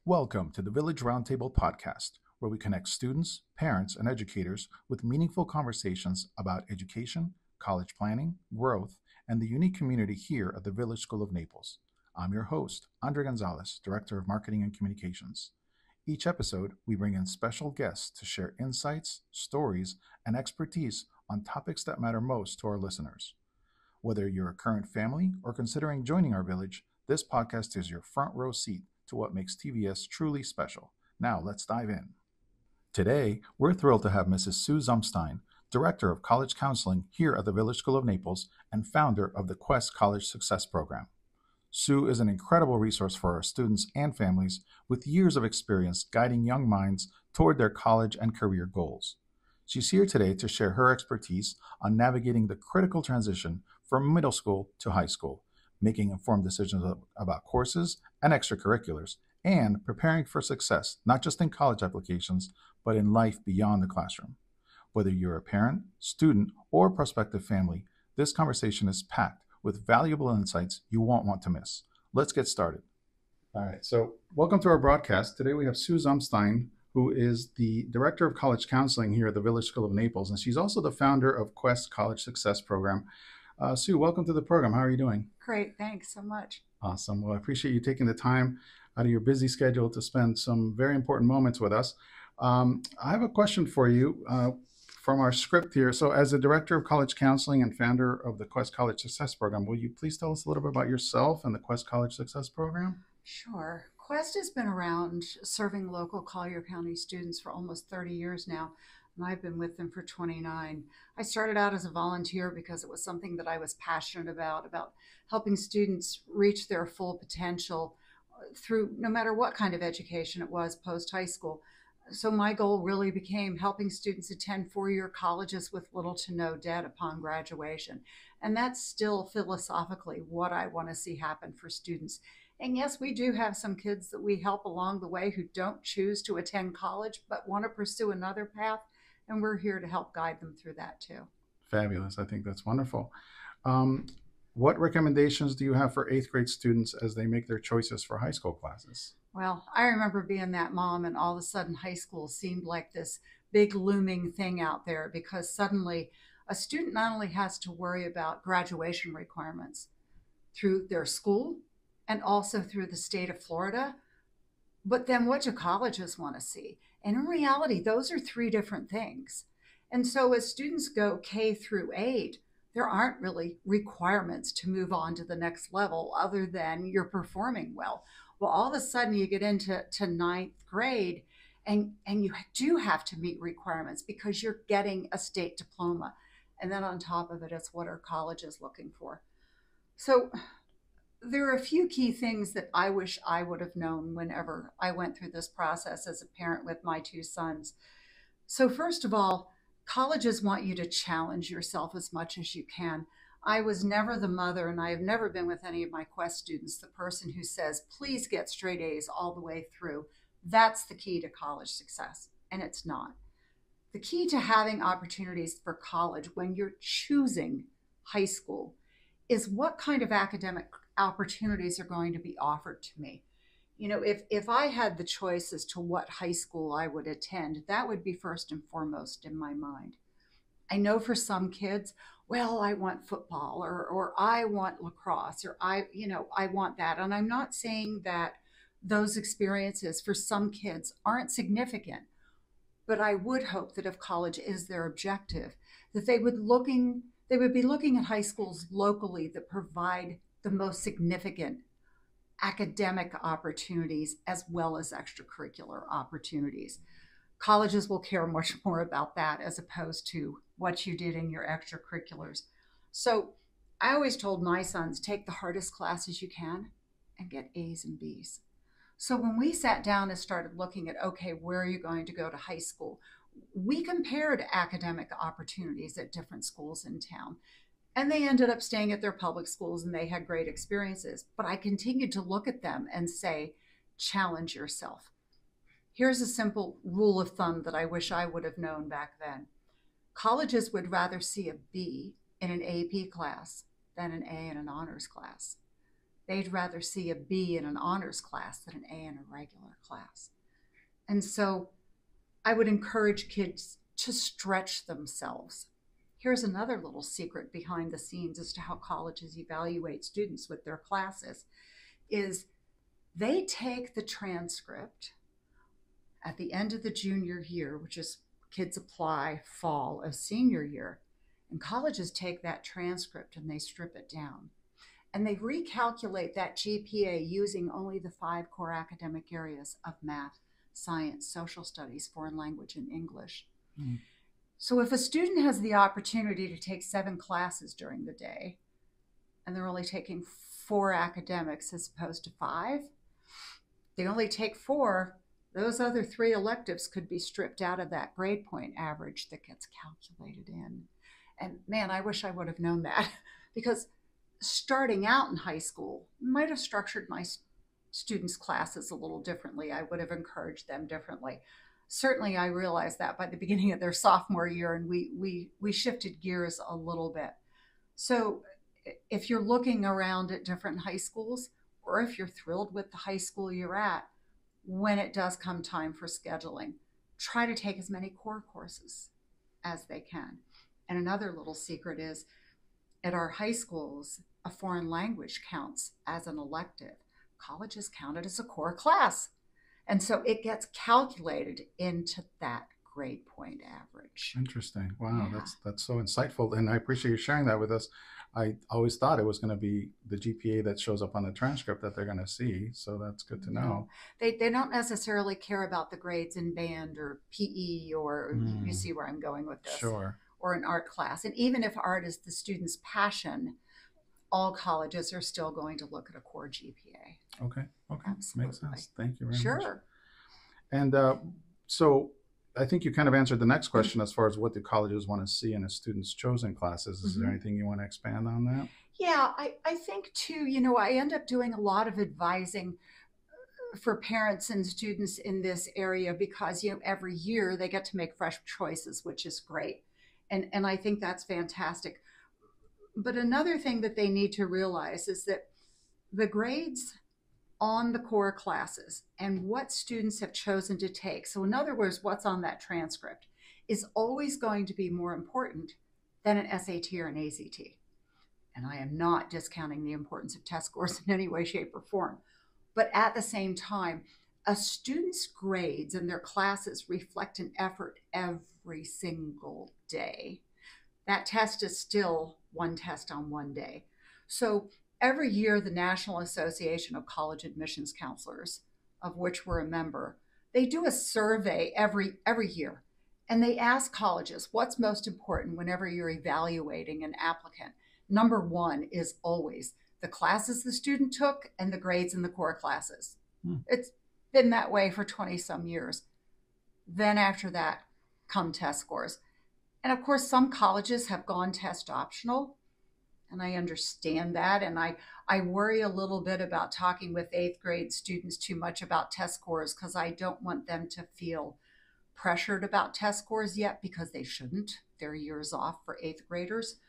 Welcome to the Village Roundtable podcast, where we connect students, parents, and educators with meaningful conversations about education, college planning, growth, and the unique community here at the Village School of Naples. I'm your host, Andre Gonzalez, Director of Marketing and Communications. Each episode, we bring in special guests to share insights, stories, and expertise on topics that matter most to our listeners. Whether you're a current family or considering joining our village, this podcast is your front row seat to what makes TVS truly special. Now, let's dive in. Today, we're thrilled to have Mrs. Sue Zumstein, Director of College Counseling here at the Village School of Naples and founder of the Quest College Success Program. Sue is an incredible resource for our students and families with years of experience guiding young minds toward their college and career goals. She's here today to share her expertise on navigating the critical transition from middle school to high school, making informed decisions about courses and extracurriculars, and preparing for success, not just in college applications, but in life beyond the classroom. Whether you're a parent, student, or prospective family, this conversation is packed with valuable insights you won't want to miss. Let's get started. All right, so welcome to our broadcast. Today we have Sue Zumstein, who is the Director of College Counseling here at the Village School of Naples, and she's also the founder of Quest College Success Program. Sue, welcome to the program. How are you doing? Great. Thanks so much. Awesome. Well, I appreciate you taking the time out of your busy schedule to spend some very important moments with us. I have a question for you from our script here. So as the Director of College Counseling and founder of the Quest College Success Program, will you please tell us a little bit about yourself and the Quest College Success Program? Sure. Quest has been around serving local Collier County students for almost 30 years now, and I've been with them for 29. I started out as a volunteer because it was something that I was passionate about helping students reach their full potential through no matter what kind of education it was post-high school. So my goal really became helping students attend four-year colleges with little to no debt upon graduation. And that's still philosophically what I want to see happen for students. And yes, we do have some kids that we help along the way who don't choose to attend college but want to pursue another path. And we're here to help guide them through that too. Fabulous. I think that's wonderful. What recommendations do you have for eighth grade students as they make their choices for high school classes? Well, I remember being that mom and all of a sudden high school seemed like this big looming thing out there because suddenly a student not only has to worry about graduation requirements through their school and also through the state of Florida, but then what do colleges want to see? And in reality, those are three different things. And so as students go K through 8, there aren't really requirements to move on to the next level other than you're performing well. Well, all of a sudden you get into ninth grade and you do have to meet requirements because you're getting a state diploma. And then on top of it, it's what are colleges looking for? So there are a few key things that I wish I would have known whenever I went through this process as a parent with my two sons. So first of all, colleges want you to challenge yourself as much as you can. I was never the mother, and I have never been with any of my Quest students, the person who says, please get straight A's all the way through. That's the key to college success, and it's not. The key to having opportunities for college when you're choosing high school is what kind of academic opportunities are going to be offered to me. You know, if I had the choice as to what high school I would attend, that would be first and foremost in my mind. I know for some kids, well, I want football or I want lacrosse or I want that. And I'm not saying that those experiences for some kids aren't significant, but I would hope that if college is their objective, that they would be looking at high schools locally that provide the most significant academic opportunities as well as extracurricular opportunities. Colleges will care much more about that as opposed to what you did in your extracurriculars. So I always told my sons, take the hardest classes you can and get A's and B's. So when we sat down and started looking at, okay, where are you going to go to high school? We compared academic opportunities at different schools in town. And they ended up staying at their public schools and they had great experiences. But I continued to look at them and say, challenge yourself. Here's a simple rule of thumb that I wish I would have known back then. Colleges would rather see a B in an AP class than an A in an honors class. They'd rather see a B in an honors class than an A in a regular class. And so I would encourage kids to stretch themselves. Here's another little secret behind the scenes as to how colleges evaluate students with their classes is they take the transcript at the end of the junior year, which is kids apply fall of senior year, and colleges take that transcript and they strip it down. And they recalculate that GPA using only the 5 core academic areas of math, science, social studies, foreign language, and English. Mm. So if a student has the opportunity to take 7 classes during the day, and they're only taking 4 academics as opposed to 5, they only take 4, those other 3 electives could be stripped out of that grade point average that gets calculated in. And man, I wish I would have known that, because starting out in high school, I might have structured my students' classes a little differently. I would have encouraged them differently. Certainly, I realized that by the beginning of their sophomore year, and we shifted gears a little bit. So if you're looking around at different high schools, or if you're thrilled with the high school you're at, when it does come time for scheduling, try to take as many core courses as they can. And another little secret is, at our high schools, a foreign language counts as an elective. Colleges count it as a core class. And so it gets calculated into that grade point average. Interesting. Wow, yeah. That's so insightful. And I appreciate you sharing that with us. I always thought it was going to be the GPA that shows up on the transcript that they're going to see. So that's good to know. They don't necessarily care about the grades in band or PE or you see where I'm going with this. Sure. Or an art class. And even if art is the student's passion, all colleges are still going to look at a core GPA. Okay. Absolutely. Makes sense. Thank you very much. Sure. And so I think you kind of answered the next question as far as what the colleges want to see in a student's chosen classes. Is there anything you want to expand on that? Yeah, I think too, I end up doing a lot of advising for parents and students in this area because, every year they get to make fresh choices, which is great. And I think that's fantastic. But another thing that they need to realize is that the grades on the core classes and what students have chosen to take, so in other words, what's on that transcript, is always going to be more important than an SAT or an ACT. And I am not discounting the importance of test scores in any way, shape, or form. But at the same time, a student's grades and their classes reflect an effort every single day. That test is still one test on one day. So every year, the National Association of College Admissions Counselors, of which we're a member, they do a survey every year. And they ask colleges, what's most important whenever you're evaluating an applicant? Number 1 is always the classes the student took and the grades in the core classes. It's been that way for 20 some years. Then after that come test scores. And of course, some colleges have gone test optional, and I understand that. And I worry a little bit about talking with 8th grade students too much about test scores because I don't want them to feel pressured about test scores yet, because they shouldn't. They're years off for 8th graders.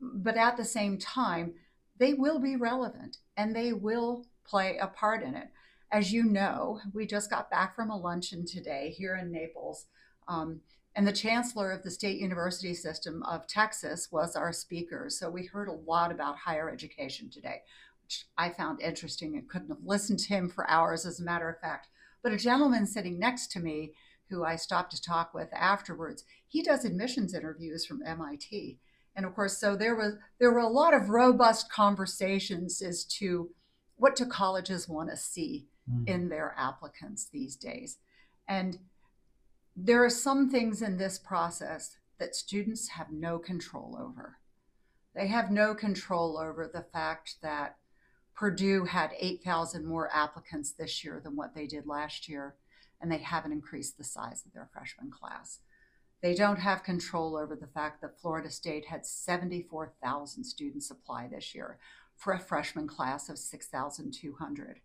But at the same time, they will be relevant and they will play a part in it. As you know, we just got back from a luncheon today here in Naples, and the chancellor of the State University System of Texas was our speaker. So we heard a lot about higher education today, which I found interesting and couldn't have listened to him for hours, as a matter of fact. But a gentleman sitting next to me, who I stopped to talk with afterwards, he does admissions interviews from MIT. And of course, so there were a lot of robust conversations as to what do colleges want to see in their applicants these days. And there are some things in this process that students have no control over. They have no control over the fact that Purdue had 8,000 more applicants this year than what they did last year, and they haven't increased the size of their freshman class. They don't have control over the fact that Florida State had 74,000 students apply this year for a freshman class of 6,200.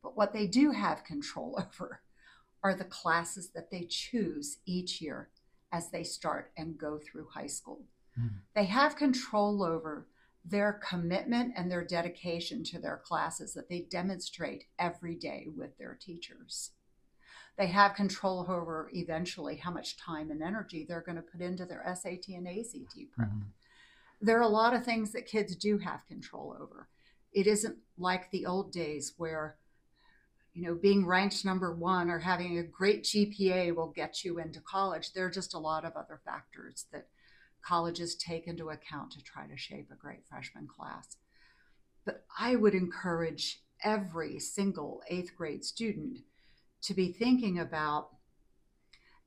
But what they do have control over are the classes that they choose each year as they start and go through high school. They have control over their commitment and their dedication to their classes that they demonstrate every day with their teachers. They have control over eventually how much time and energy they're going to put into their SAT and ACT prep. Mm-hmm. There are a lot of things that kids do have control over. It isn't like the old days where, being ranked number one or having a great GPA will get you into college. There are just a lot of other factors that colleges take into account to try to shape a great freshman class. But I would encourage every single 8th grade student to be thinking about,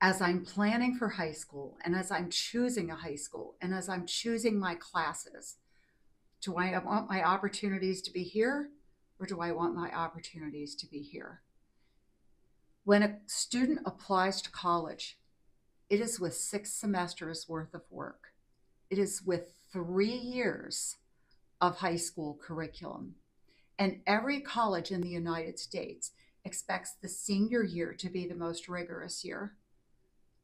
as I'm planning for high school and as I'm choosing a high school and as I'm choosing my classes, do I want my opportunities to be here or do I want my opportunities to be here? When a student applies to college, it is with 6 semesters worth of work. It is with 3 years of high school curriculum. And every college in the United States expects the senior year to be the most rigorous year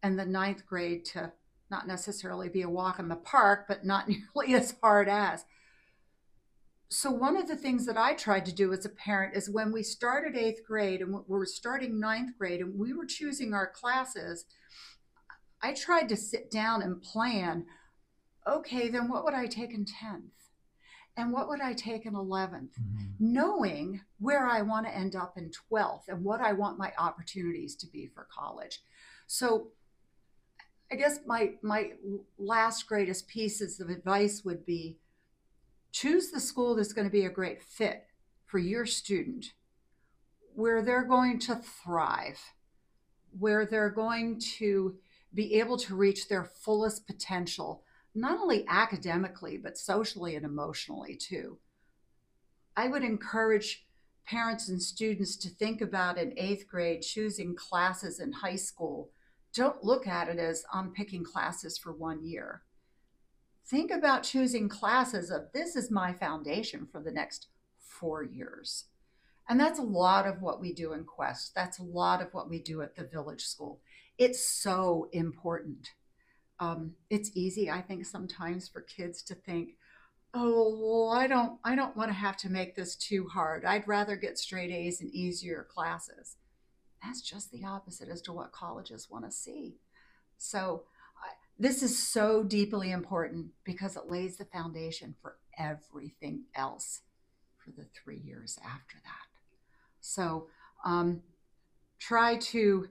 and the 9th grade to not necessarily be a walk in the park, but not nearly as hard as. So one of the things that I tried to do as a parent is when we started 8th grade and we were starting 9th grade and we were choosing our classes, I tried to sit down and plan, okay, then what would I take in 10th? And what would I take in 11th? Mm-hmm. Knowing where I want to end up in 12th and what I want my opportunities to be for college. So I guess my last greatest pieces of advice would be, choose the school that's going to be a great fit for your student, where they're going to thrive, where they're going to be able to reach their fullest potential, not only academically, but socially and emotionally too. I would encourage parents and students to think about in 8th grade choosing classes in high school. Don't look at it as I'm picking classes for 1 year. Think about choosing classes of this is my foundation for the next 4 years. And that's a lot of what we do in Quest. That's a lot of what we do at the Village School. It's so important. It's easy, I think, sometimes for kids to think, oh, well, I don't want to have to make this too hard. I'd rather get straight A's and easier classes. That's just the opposite as to what colleges want to see. So this is so deeply important because it lays the foundation for everything else for the 3 years after that. So try to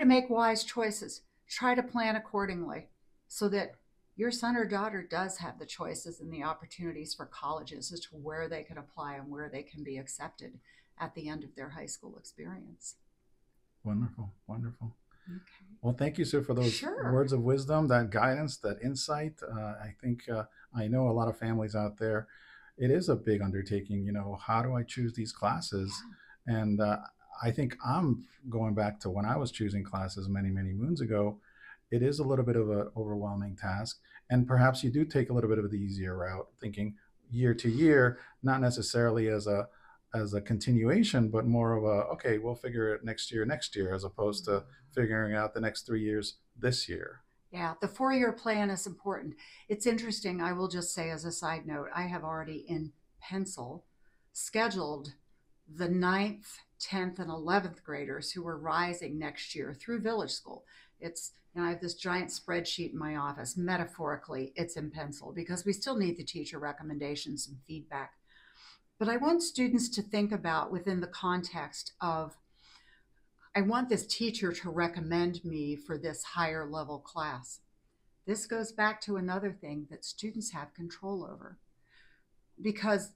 make wise choices. Try to plan accordingly so that your son or daughter does have the choices and the opportunities for colleges as to where they can apply and where they can be accepted at the end of their high school experience. Wonderful, wonderful. Okay. Well, thank you, Sue, for those words of wisdom, that guidance, that insight. I think I know a lot of families out there. It is a big undertaking. How do I choose these classes? Yeah. And I think I'm going back to when I was choosing classes many, many moons ago. It is a little bit of an overwhelming task. And perhaps you do take a little bit of the easier route, thinking year to year, not necessarily as a continuation, but more of okay, we'll figure it next year, as opposed to figuring out the next 3 years this year. Yeah, the 4-year plan is important. It's interesting. I will just say as a side note, I have already in pencil scheduled the 9th, 10th, and 11th graders who are rising next year through Village School. I have this giant spreadsheet in my office. Metaphorically, it's in pencil because we still need the teacher recommendations and feedback. But I want students to think about within the context of, I want this teacher to recommend me for this higher level class. This goes back to another thing that students have control over, because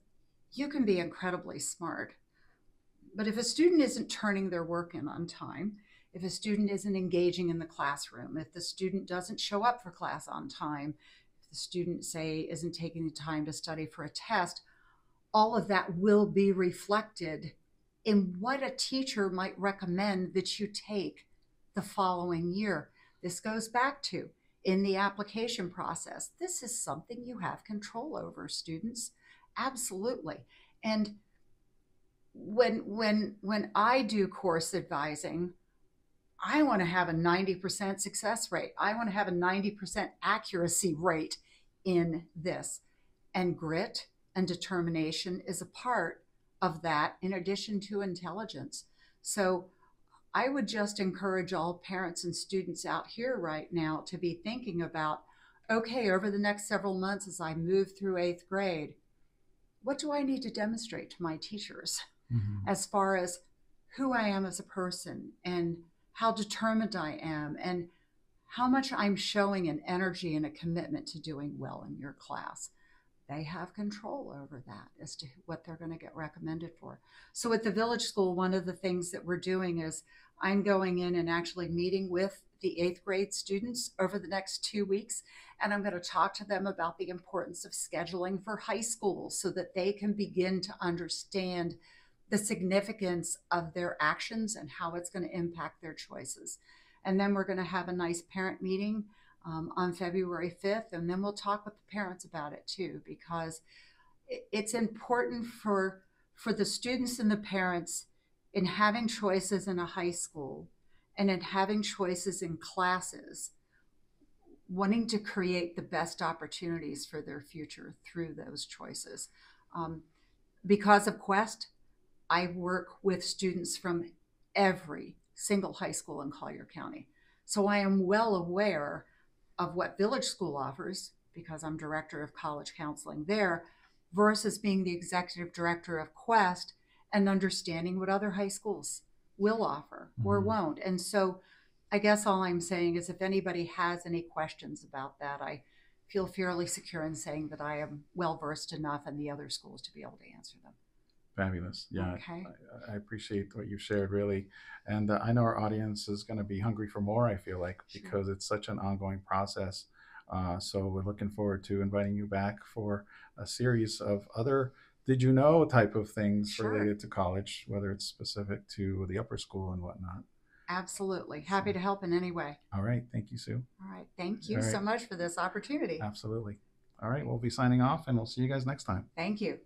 you can be incredibly smart, but if a student isn't turning their work in on time, if a student isn't engaging in the classroom, if the student doesn't show up for class on time, if the student, say, isn't taking the time to study for a test, all of that will be reflected in what a teacher might recommend that you take the following year. This goes back to, in the application process, this is something you have control over, students. Absolutely. And when I do course advising, I want to have a 90% success rate. I want to have a 90% accuracy rate in this. And grit and determination is a part of that, in addition to intelligence. So I would just encourage all parents and students out here right now to be thinking about, okay, over the next several months as I move through 8th grade, what do I need to demonstrate to my teachers as far as who I am as a person and how determined I am and how much I'm showing an energy and a commitment to doing well in your class. They have control over that as to what they're going to get recommended for. So at the Village School, one of the things that we're doing is I'm going in and actually meeting with the 8th grade students over the next 2 weeks, and I'm going to talk to them about the importance of scheduling for high school so that they can begin to understand the significance of their actions and how it's going to impact their choices. And then we're going to have a nice parent meeting on February 5th, and then we'll talk with the parents about it too, because it's important for the students and the parents in having choices in a high school and in having choices in classes, wanting to create the best opportunities for their future through those choices. Because of Quest, I work with students from every single high school in Collier County. So I am well aware of what Village School offers, because I'm director of college counseling there, versus being the executive director of Quest and understanding what other high schools will offer or won't. And so I guess all I'm saying is if anybody has any questions about that, I feel fairly secure in saying that I am well versed enough in the other schools to be able to answer them. Fabulous. Yeah, okay. I appreciate what you shared, really. And I know our audience is going to be hungry for more, I feel like, because it's such an ongoing process. So we're looking forward to inviting you back for a series of other did you know type of things related to college, whether it's specific to the upper school and whatnot. Absolutely. Happy to help in any way. All right. Thank you, Sue. All right. Thank you so much for this opportunity. Absolutely. All right. We'll be signing off, and we'll see you guys next time. Thank you.